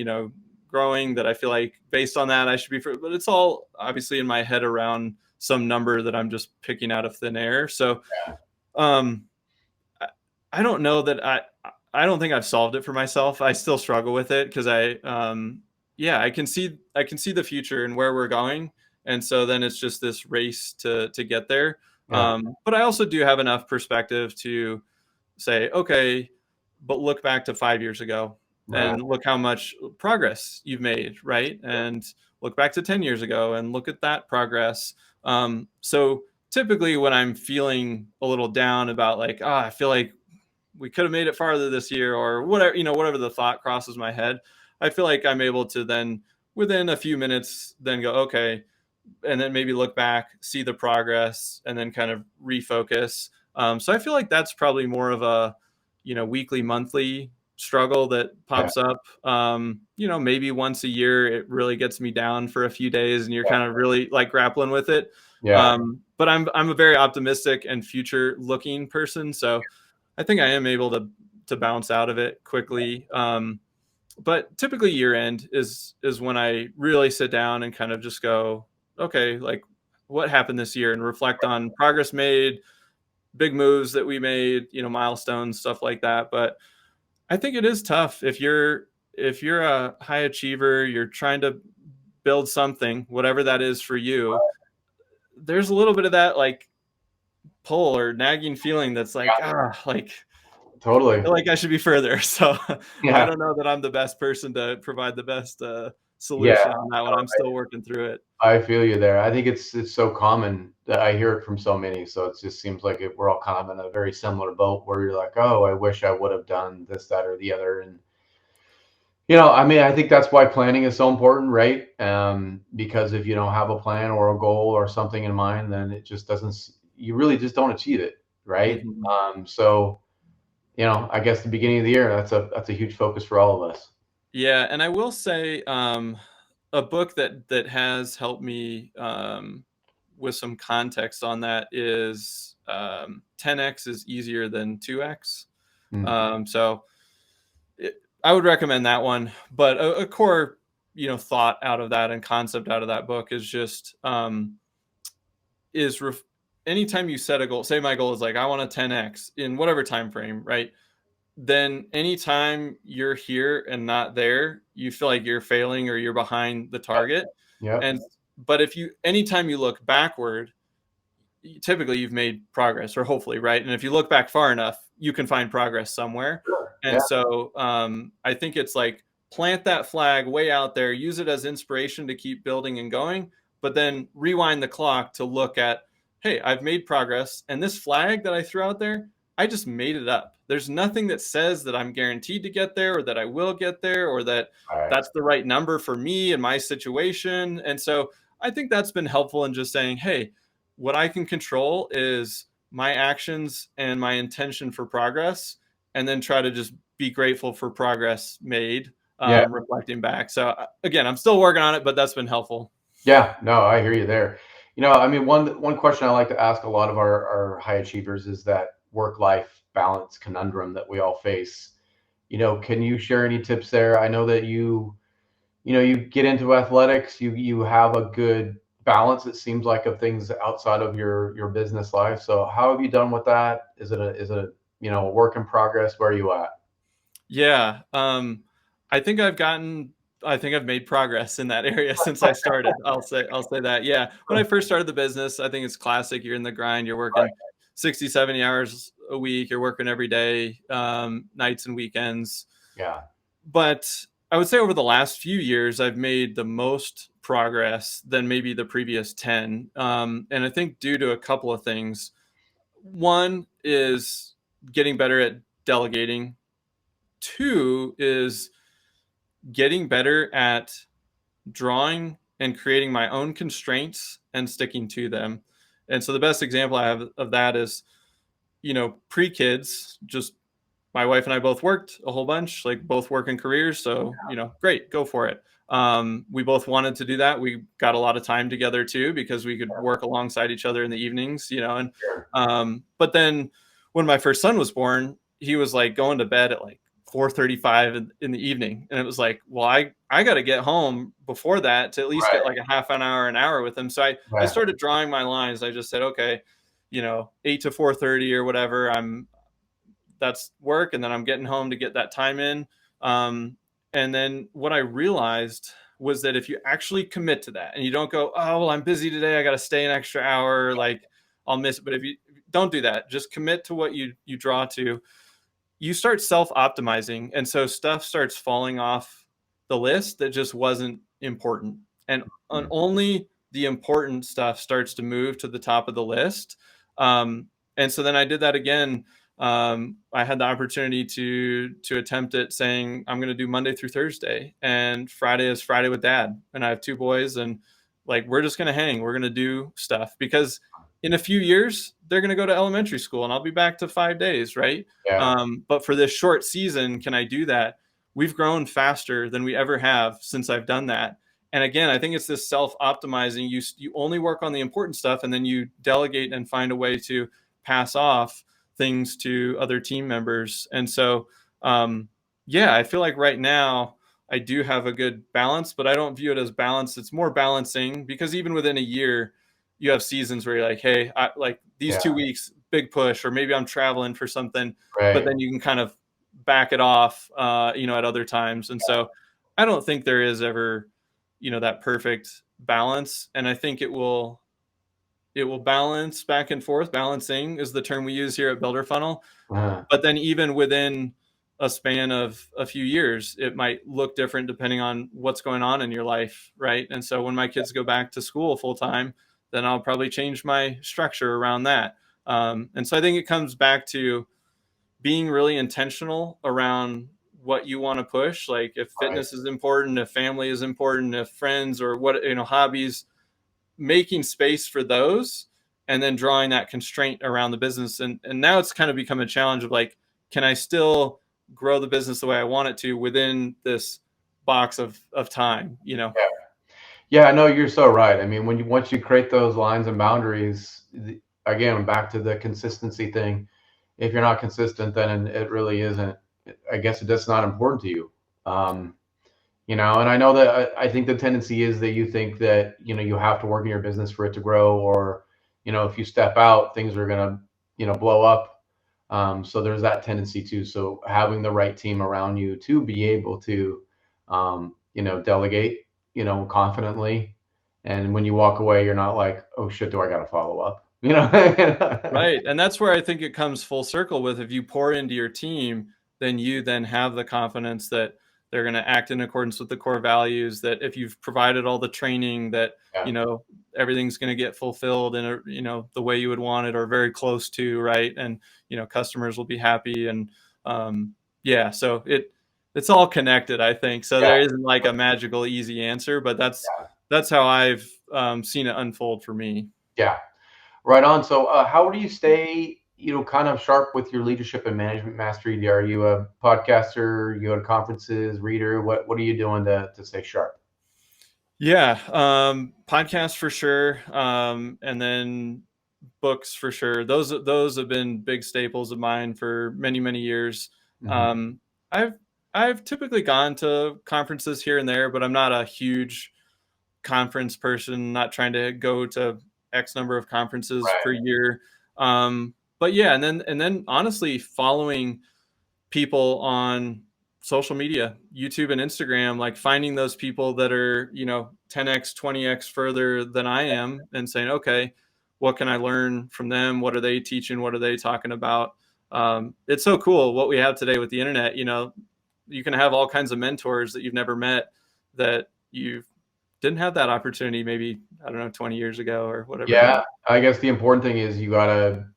growing, that I feel like based on that I should be further. But it's all obviously in my head around some number that I'm just picking out of thin air. So um I, I don't know that I don't think I've solved it for myself. I still struggle with it because yeah, I can see the future and where we're going, and so then it's just this race to get there. yeah, But I also do have enough perspective to say, okay, but look back to 5 years ago right, and look how much progress you've made, right? And look back to 10 years ago and look at that progress. So typically when I'm feeling a little down about like, I feel like we could have made it farther this year or whatever, whatever the thought crosses my head, I feel like I'm able to then within a few minutes then go, okay, and then maybe look back, see the progress, and then kind of refocus. So I feel like that's probably more of a, weekly, monthly struggle that Yeah. pops up. Maybe once a year it really gets me down for a few days and you're kind of really like grappling with it. Yeah. But I'm a very optimistic and future looking person, so I think I am able to bounce out of it quickly. But typically year end is when I really sit down and kind of just go, okay, like what happened this year and reflect on progress made, big moves that we made, milestones, stuff like that. But I think it is tough if you're a high achiever, you're trying to build something, whatever that is for you. There's a little bit of that like pull or nagging feeling that's like, like I Totally. feel like I should be further. So I Yeah. don't know that I'm the best person to provide the best Yeah. solution on that one. I'm still working through it. I feel you there. I think it's so common that I hear it from so many. So it just seems like we're all kind of in a very similar boat where you're like, oh, I wish I would have done this, that, or the other. And I mean, I think that's why planning is so important, right? Because if you don't have a plan or a goal or something in mind, then it just doesn't. You really just don't achieve it, right? Hmm. So I guess the beginning of the year, that's a huge focus for all of us. Yeah, and I will say a book that has helped me with some context on that is 10x is easier than 2x. Mm. So I would recommend that one. But a core, thought out of that and concept out of that book is just is anytime you set a goal, say my goal is like I want a 10x in whatever time frame, right? Then anytime you're here and not there, you feel like you're failing or you're behind the target. Yep. And but if you anytime you look backward, typically you've made progress, or hopefully, right? And if you look back far enough, you can find progress somewhere. Sure. Yeah. And so I think it's like plant that flag way out there, use it as inspiration to keep building and going, but then rewind the clock to look at, hey, I've made progress. And this flag that I threw out there, I just made it up. There's nothing that says that I'm guaranteed to get there or that I will get there or that All right. that's the right number for me and my situation. And so I think that's been helpful in just saying, hey, what I can control is my actions and my intention for progress, and then try to just be grateful for progress made, Yeah. reflecting back. So again, I'm still working on it, but that's been helpful. Yeah, no, I hear you there. I mean, one question I like to ask a lot of our high achievers is that work-life balance conundrum that we all face. Can you share any tips there? I know that you get into athletics, you have a good balance, it seems like, of things outside of your business life. So how have you done with that? Is it a work in progress? Where are you at? Yeah. I think I've made progress in that area since I started. I'll say that. Yeah. When I first started the business, I think it's classic. You're in the grind, you're working 60, 70 hours a week, you're working every day, nights and weekends. Yeah. But I would say over the last few years, I've made the most progress than maybe the previous 10. And I think due to a couple of things. One is getting better at delegating. Two is getting better at drawing and creating my own constraints and sticking to them. And so the best example I have of that is, pre-kids, just my wife and I both worked a whole bunch, like both working careers. So, great, go for it. We both wanted to do that. We got a lot of time together too, because we could work alongside each other in the evenings, and, Sure. but then when my first son was born, he was like going to bed at like 4:35 in the evening. And it was like, well, I got to get home before that to at least get Right. like a half an hour with him. So I Right. started drawing my lines. I just said, okay, 8 to 4:30 or whatever, that's work, and then I'm getting home to get that time in. And then what I realized was that if you actually commit to that and you don't go, oh, well, I'm busy today, I got to stay an extra hour, like I'll miss it. But if you don't do that, just commit to what you draw to, you start self-optimizing, and so stuff starts falling off the list that just wasn't important, and Mhm. only the important stuff starts to move to the top of the list. And so then I did that again. I had the opportunity to attempt it, saying I'm going to do Monday through Thursday, and Friday is Friday with Dad, and I have two boys, and like we're just going to hang, we're going to do stuff, because in a few years, they're going to go to elementary school and I'll be back to 5 days, right? Yeah. But for this short season, can I do that? We've grown faster than we ever have since I've done that. And again, I think it's this self-optimizing. You only work on the important stuff, and then you delegate and find a way to pass off things to other team members. And so, yeah, I feel like right now I do have a good balance, but I don't view it as balance. It's more balancing, because even within a year, you have seasons where you're like, hey, like these Yeah. 2 weeks, big push, or maybe I'm traveling for something, but Right. then you can kind of back it off, at other times. And so I don't think there is ever, that perfect balance. And I think it will balance back and forth. Balancing is the term we use here at Builder Funnel. Uh, But then even within a span of a few years, it might look different depending on what's going on in your life, right? And so when my kids go back to school full time, then I'll probably change my structure around that. And so I think it comes back to being really intentional around what you want to push. Like if right. fitness is important, if family is important, if friends or hobbies, making space for those, and then drawing that constraint around the business. And now it's kind of become a challenge of like, can I still grow the business the way I want it to within this box of time? Yeah. Yeah, no, you're so right. I mean, once you create those lines and boundaries, again, back to the consistency thing. If you're not consistent, then it really isn't. I guess it's just not important to you. Um, and I know that I think the tendency is that you think that you have to work in your business for it to grow, or if you step out, things are gonna blow up. So there's that tendency too. So having the right team around you to be able to delegate confidently, and when you walk away, you're not like, oh shit, do I got to follow up? Right. And that's where I think it comes full circle with, if you pour into your team, then you then have the confidence that they're going to act in accordance with the core values, that if you've provided all the training, that, Yeah. everything's going to get fulfilled in the way you would want it, or very close to, right. And, customers will be happy. And, yeah, so it's all connected, I think. So Yeah. there isn't like a magical, easy answer, but that's how I've seen it unfold for me. Yeah. Right on. So, how do you stay, kind of sharp with your leadership and management mastery? Are you a podcaster? You go to conferences, reader? What are you doing to stay sharp? Yeah, podcasts for sure, and then books for sure. Those have been big staples of mine for many many years. Hmm. Um, I've I've typically gone to conferences here and there, but I'm not a huge conference person. Not trying to go to X number of conferences per Right. year. But yeah, and then honestly, following people on social media, YouTube and Instagram, like finding those people that are, 10x, 20x further than I am, and saying, okay, what can I learn from them? What are they teaching? What are they talking about? It's so cool what we have today with the internet. You can have all kinds of mentors that you've never met, that you didn't have that opportunity maybe, I don't know, 20 years ago or whatever it Yeah. is. I guess the important thing is you gotta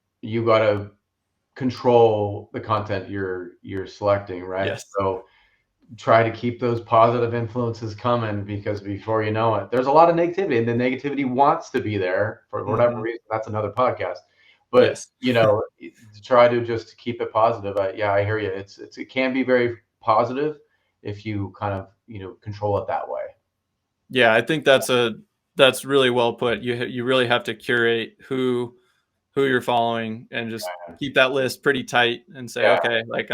control the content you're selecting, right? Yes. So try to keep those positive influences coming, because before you know it, there's a lot of negativity, and the negativity wants to be there for whatever Hmm. reason. That's another podcast. But Yes. to try to just keep it positive. Yeah, I hear you. It can be very positive if you kind of control it that way. Yeah, I think that's really well put. You really have to curate who you're following, and just keep that list pretty tight and say, Yeah, okay, like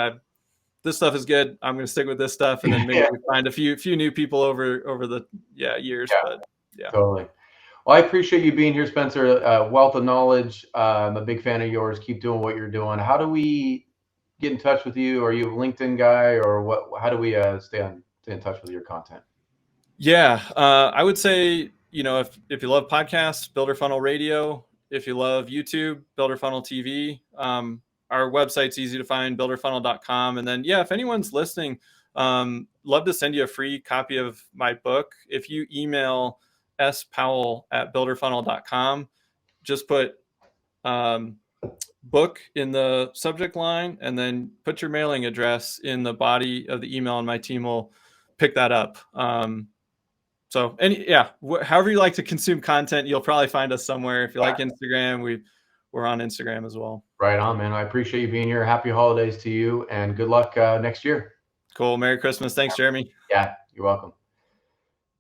this stuff is good. I'm going to stick with this stuff, and then maybe yeah, find a few new people over the years. yeah, But yeah, totally. Well, I appreciate you being here, Spencer. Wealth of knowledge. I'm a big fan of yours. Keep doing what you're doing. How do we get in touch with you? Are you a LinkedIn guy, or what? How do we stay in touch with your content? yeah. I would say, if you love podcasts, Builder Funnel Radio. If you love YouTube, Builder Funnel TV. Our website's easy to find, builderfunnel.com. And then, yeah, if anyone's listening, love to send you a free copy of my book. If you email spowell@builderfunnel.com, just put um, book in the subject line, and then put your mailing address in the body of the email, and my team will pick that up. So, and yeah, however you like to consume content, you'll probably find us somewhere. If you like Instagram, we're on Instagram as well. Right on, man. I appreciate you being here. Happy holidays to you, and good luck next year. Cool. Merry Christmas. Thanks, Jeremy. Yeah, you're welcome.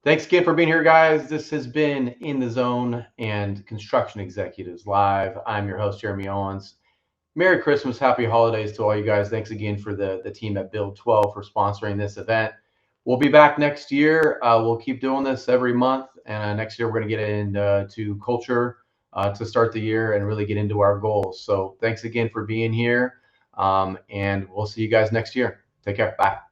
Thanks again for being here, guys. This has been In the Zone and Construction Executives Live. I'm your host, Jeremy Owens. Merry Christmas, happy holidays to all you guys. Thanks again for the team at Build 12 for sponsoring this event. We'll be back next year. We'll keep doing this every month, and next year we're going to get into culture to start the year and really get into our goals. So thanks again for being here, and we'll see you guys next year. Take care. Bye.